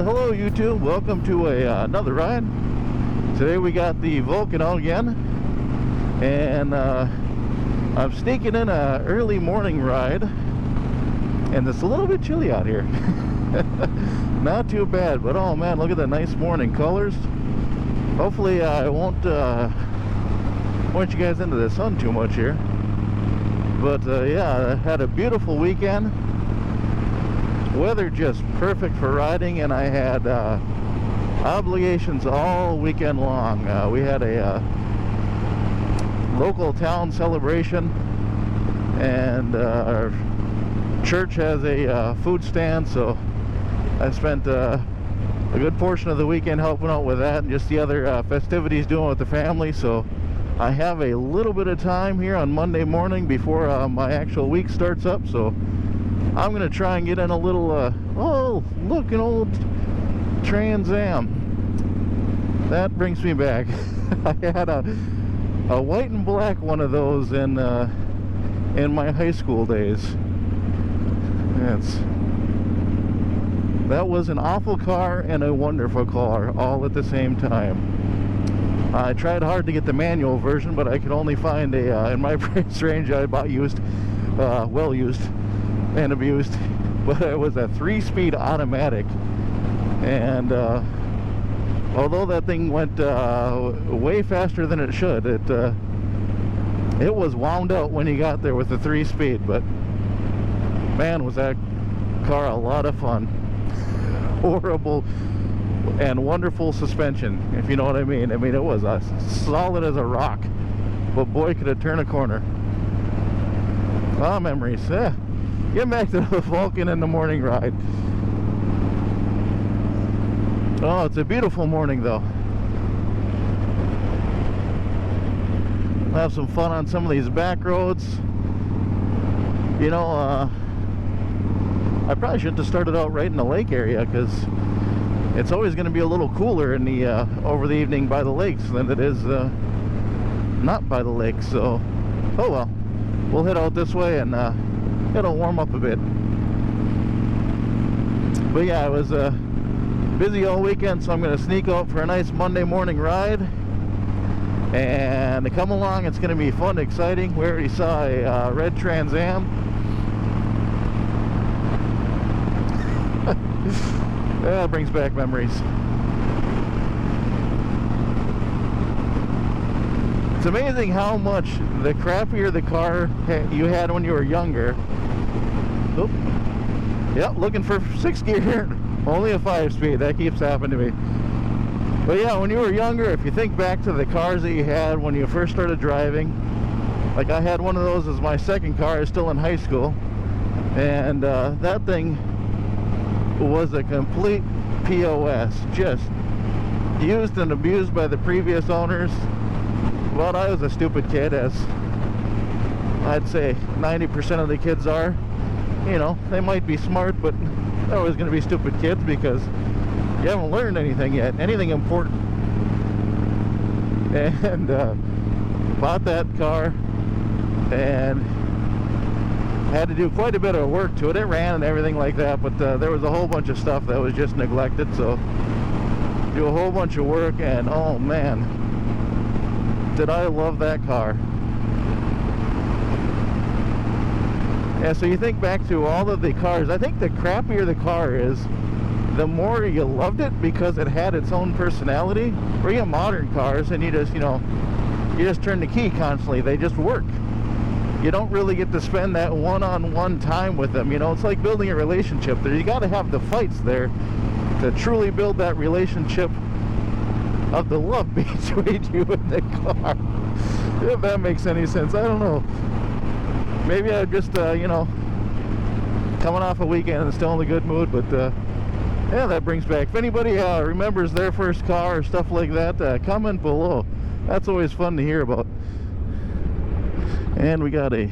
Hello YouTube, welcome to another ride. Today we got the Vulcan out again, and I'm sneaking in a early morning ride, and it's a little bit chilly out here. Not too bad, but oh man, look at the nice morning colors. Hopefully I won't point you guys into the sun too much here, but yeah, I had a beautiful weekend. Weather just perfect for riding, and I had obligations all weekend long. We had a local town celebration, and our church has a food stand, so I spent a good portion of the weekend helping out with that and just the other festivities doing with the family. So I have a little bit of time here on Monday morning before my actual week starts up, so I'm gonna try and get in a little oh look, an old Trans Am. That brings me back. I had a white and black one of those in my high school days. That was an awful car and a wonderful car all at the same time. I tried hard to get the manual version, but I could only find a in my price range I bought used, well used and abused, but it was a 3-speed automatic, and although that thing went way faster than it should, it was wound out when you got there with the 3-speed. But man, was that car a lot of fun. Horrible and wonderful suspension, if you know what I mean. I mean, it was as solid as a rock, but boy, could it turn a corner. Ah, memories. Get back to the Vulcan in the morning ride. Oh, it's a beautiful morning though. I'll have some fun on some of these back roads. You know, I probably shouldn't have started out right in the lake area, because it's always going to be a little cooler in the over the evening by the lakes than it is not by the lake. So, oh well, we'll head out this way and it'll warm up a bit. But yeah, I was busy all weekend, so I'm going to sneak out for a nice Monday morning ride, and to come along, it's going to be fun, exciting. We already saw a red Trans Am. That brings back memories. It's amazing how much the crappier the car you had when you were younger. Oop. Yep, looking for 6th gear. Only a 5-speed. That keeps happening to me. But yeah, when you were younger, if you think back to the cars that you had when you first started driving, like I had one of those as my second car. I was still in high school, and that thing was a complete POS, just used and abused by the previous owners. But I was a stupid kid, as I'd say 90% of the kids are. You know, they might be smart, but they're always going to be stupid kids because you haven't learned anything yet, anything important. And bought that car and had to do quite a bit of work to it. It ran and everything like that, but there was a whole bunch of stuff that was just neglected, so do a whole bunch of work, and oh man, did I love that car. Yeah, so you think back to all of the cars, I think the crappier the car is, the more you loved it because it had its own personality. Where you have modern cars and you just, you know, you just turn the key constantly, they just work. You don't really get to spend that one-on-one time with them. You know, it's like building a relationship there. You got to have the fights there to truly build that relationship of the love between you and the car. If that makes any sense. I don't know. Maybe I'm just, you know, coming off a weekend and still in a good mood, but yeah, that brings back. If anybody remembers their first car or stuff like that, comment below. That's always fun to hear about. And we got a,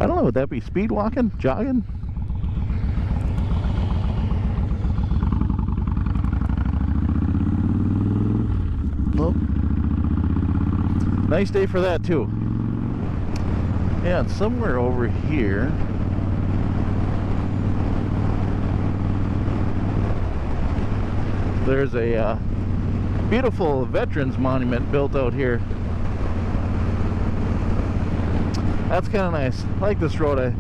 I don't know, would that be speed walking? Jogging? Nope. Nice day for that too. Yeah, it's somewhere over here. there's a beautiful veterans monument built out here. That's kind of nice. I like this road.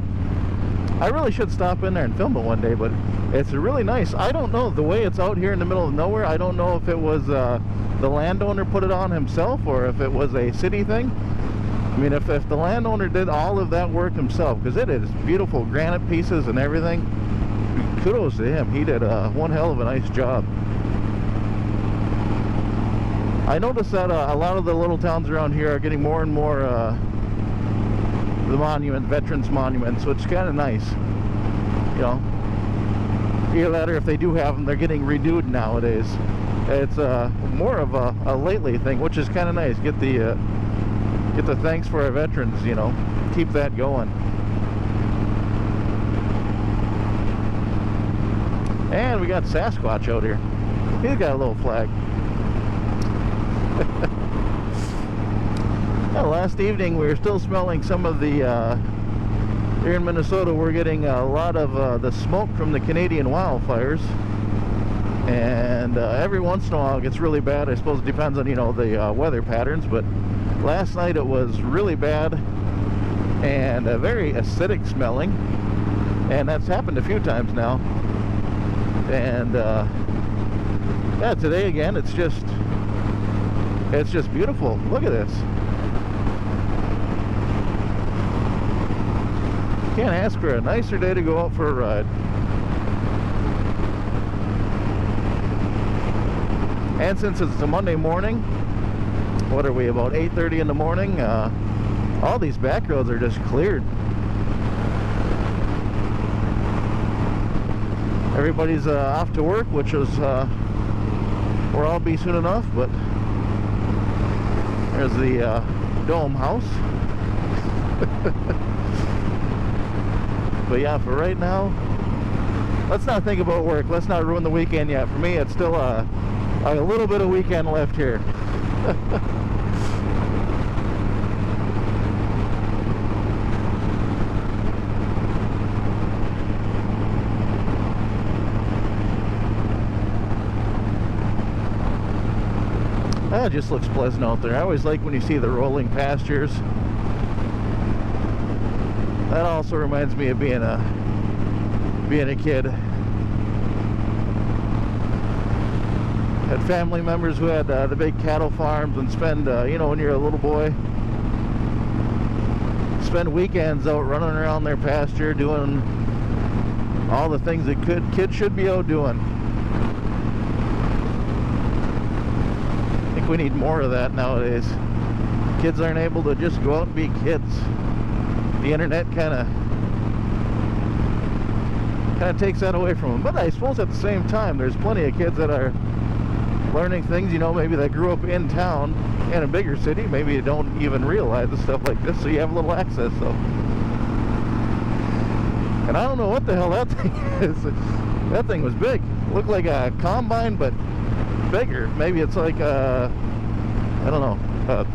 I really should stop in there and film it one day, but it's really nice. I don't know, the way it's out here in the middle of nowhere, I don't know if it was the landowner put it on himself or if it was a city thing. I mean, if the landowner did all of that work himself, because it is beautiful granite pieces and everything, kudos to him. He did one hell of a nice job. I noticed that a lot of the little towns around here are getting more and more the veterans monuments, which is kind of nice. You know, either that or if they do have them, they're getting renewed nowadays. It's more of a lately thing, which is kind of nice. Get the thanks for our veterans, you know, keep that going. And we got Sasquatch out here. He's got a little flag. Well, last evening we were still smelling some of the here in Minnesota. We're getting a lot of the smoke from the Canadian wildfires, and every once in a while it gets really bad. I suppose it depends on, you know, the weather patterns, but last night it was really bad and very acidic smelling, and that's happened a few times now. And yeah, today again it's just beautiful. Look at this. Can't ask for a nicer day to go out for a ride. And since it's a Monday morning, what are we, about 8:30 in the morning, all these back roads are just cleared. Everybody's off to work, which is where I'll be soon enough. But there's the Dome House. But yeah, for right now, let's not think about work. Let's not ruin the weekend yet. For me, it's still a little bit of weekend left here. It just looks pleasant out there. I always like when you see the rolling pastures. That also reminds me of being a kid. Had family members who had the big cattle farms, and spend you know, when you're a little boy, spend weekends out running around their pasture doing all the things that kids should be out doing. I think we need more of that nowadays. Kids aren't able to just go out and be kids. The internet kind of takes that away from them. But I suppose at the same time, there's plenty of kids that are learning things, you know, maybe that grew up in town in a bigger city. Maybe you don't even realize the stuff like this, so you have a little access. So, and I don't know what the hell that thing is. That thing was big. Looked like a combine, but bigger. Maybe it's like I don't know, a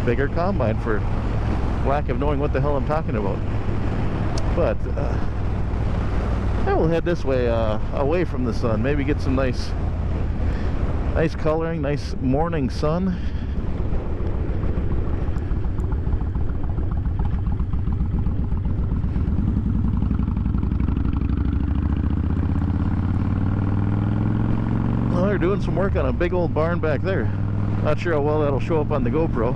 bigger combine, for lack of knowing what the hell I'm talking about. But I will head this way, away from the sun. Maybe get some nice coloring, nice morning sun. Well, they're doing some work on a big old barn back there. Not sure how well that'll show up on the GoPro.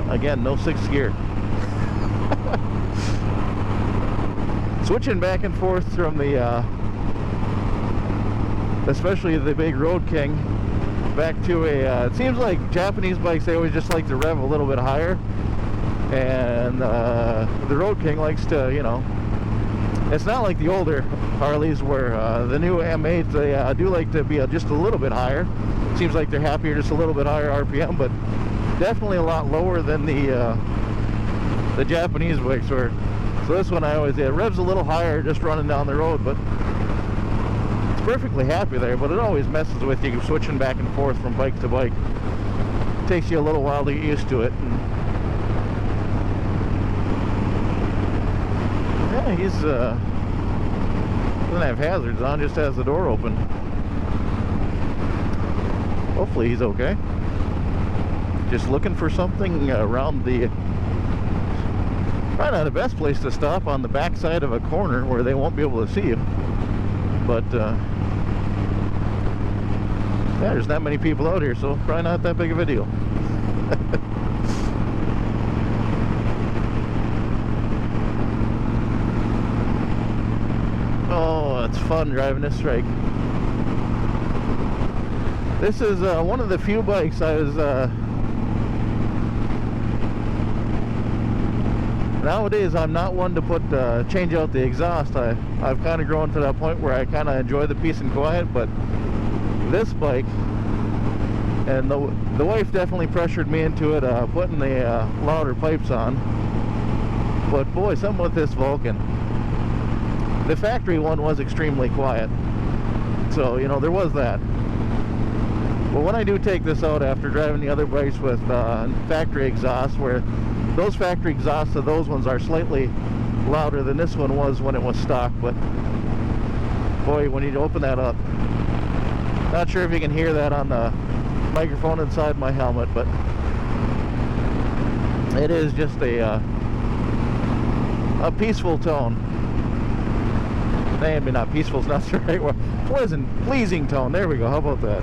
Again, no sixth gear. Switching back and forth from the especially the big Road King back to a it seems like Japanese bikes, they always just like to rev a little bit higher, and the Road King likes to, you know, it's not like the older Harleys where the new M8s, they do like to be just a little bit higher. Seems like they're happier just a little bit higher RPM, but definitely a lot lower than the the Japanese bikes were. So this one I always it revs a little higher just running down the road, but it's perfectly happy there. But it always messes with you switching back and forth from bike to bike. It takes you a little while to get used to it. And yeah, he's doesn't have hazards on, just has the door open. Hopefully he's okay. Just looking for something around the... Probably not the best place to stop, on the back side of a corner where they won't be able to see you. But yeah, there's not many people out here, so probably not that big of a deal. Oh, it's fun driving this trike. This is one of the few bikes I was... Nowadays, I'm not one to put change out the exhaust. I've kind of grown to that point where I kind of enjoy the peace and quiet, but this bike, and the wife definitely pressured me into it, putting the louder pipes on. But boy, something with this Vulcan. The factory one was extremely quiet, so you know there was that. But when I do take this out after driving the other bikes with factory exhaust, where those factory exhausts of those ones are slightly louder than this one was when it was stock, but boy, when you open that up, not sure if you can hear that on the microphone inside my helmet, but it is just a peaceful tone. Maybe not peaceful is not the right word. Pleasing tone. There we go. How about that?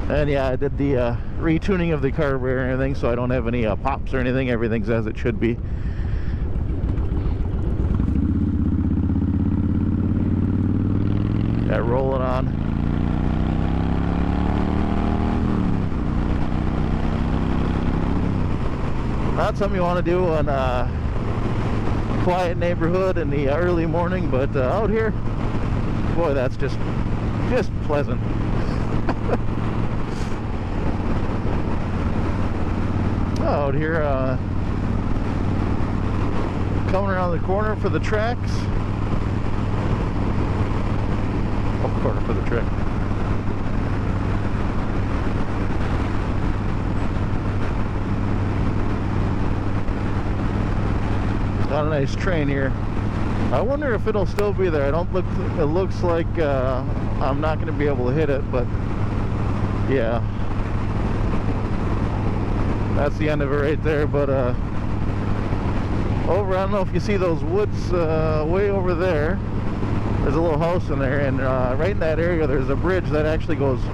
And yeah, I did the retuning of the carburetor and everything, so I don't have any pops or anything. Everything's as it should be. Yeah, rolling on. Not something you want to do on a quiet neighborhood in the early morning, but out here, boy, that's just pleasant. Out here, coming around the corner for the tracks. Oh, corner for the track. Got a nice train here. I wonder if it'll still be there. It looks like I'm not going to be able to hit it, but yeah. That's the end of it right there, but over, I don't know if you see those woods way over there. There's a little house in there, and right in that area there's a bridge that actually goes,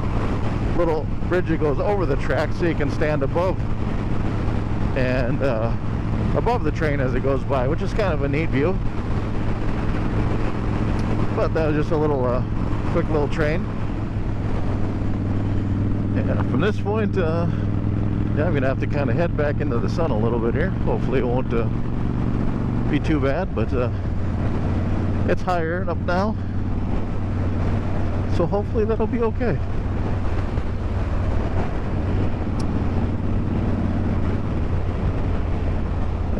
little bridge that goes over the track, so you can stand above and above the train as it goes by, which is kind of a neat view. But that was just a little quick little train. And from this point, yeah, I'm gonna have to kind of head back into the sun a little bit here. Hopefully it won't be too bad, but it's higher up now, so hopefully that'll be okay.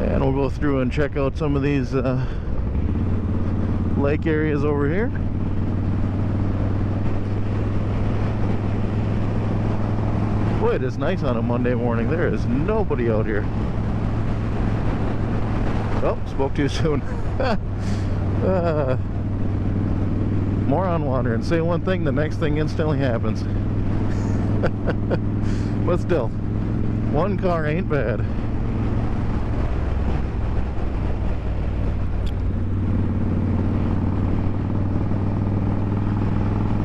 And we'll go through and check out some of these lake areas over here. Boy, it is nice on a Monday morning. There is nobody out here. Oh, spoke too soon. More on water, and say one thing, the next thing instantly happens. But still, one car ain't bad.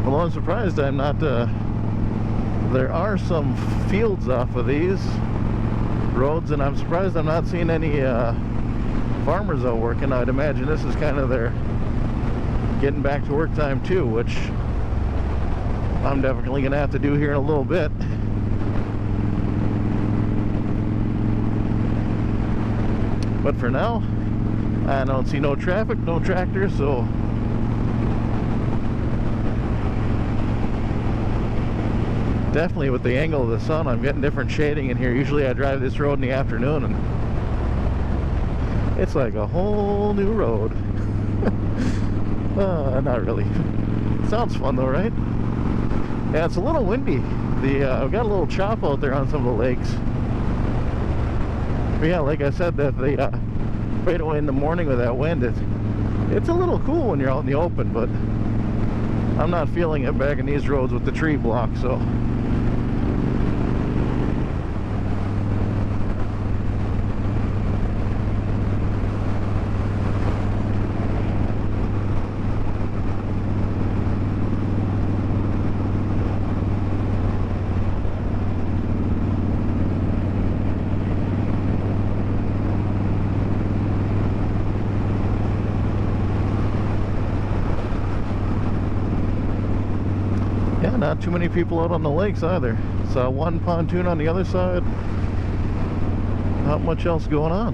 Well, I'm surprised I'm not there are some fields off of these roads, and I'm surprised I'm not seeing any farmers out working. I'd imagine this is kind of their getting back to work time too, which I'm definitely gonna have to do here in a little bit. But for now, I don't see no traffic, no tractors, so definitely with the angle of the sun, I'm getting different shading in here. Usually I drive this road in the afternoon and it's like a whole new road. Not really. Sounds fun though, right? Yeah, it's a little windy. We've got a little chop out there on some of the lakes. But yeah, like I said, that right away in the morning with that wind, it's a little cool when you're out in the open, but I'm not feeling it back in these roads with the tree block, so. Yeah, not too many people out on the lakes either. Saw one pontoon on the other side. Not much else going on.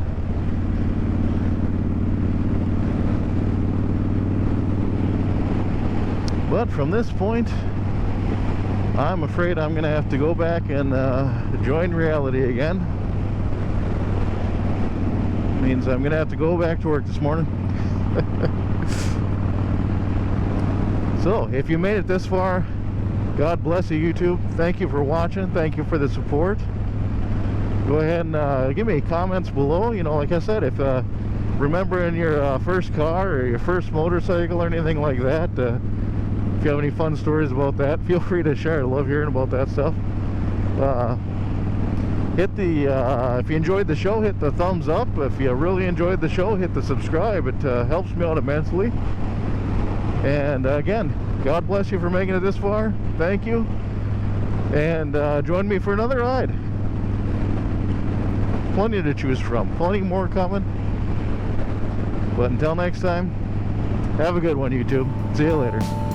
But from this point, I'm afraid I'm going to have to go back and join reality again. Means I'm going to have to go back to work this morning. So, if you made it this far, God bless you, YouTube. Thank you for watching. Thank you for the support. Go ahead and give me comments below. You know, like I said, if remembering your first car or your first motorcycle or anything like that, if you have any fun stories about that, feel free to share. I love hearing about that stuff. Hit the if you enjoyed the show, hit the thumbs up. If you really enjoyed the show, hit the subscribe. It helps me out immensely. And again, God bless you for making it this far. Thank you. And join me for another ride. Plenty to choose from. Plenty more coming. But until next time, have a good one, YouTube. See you later.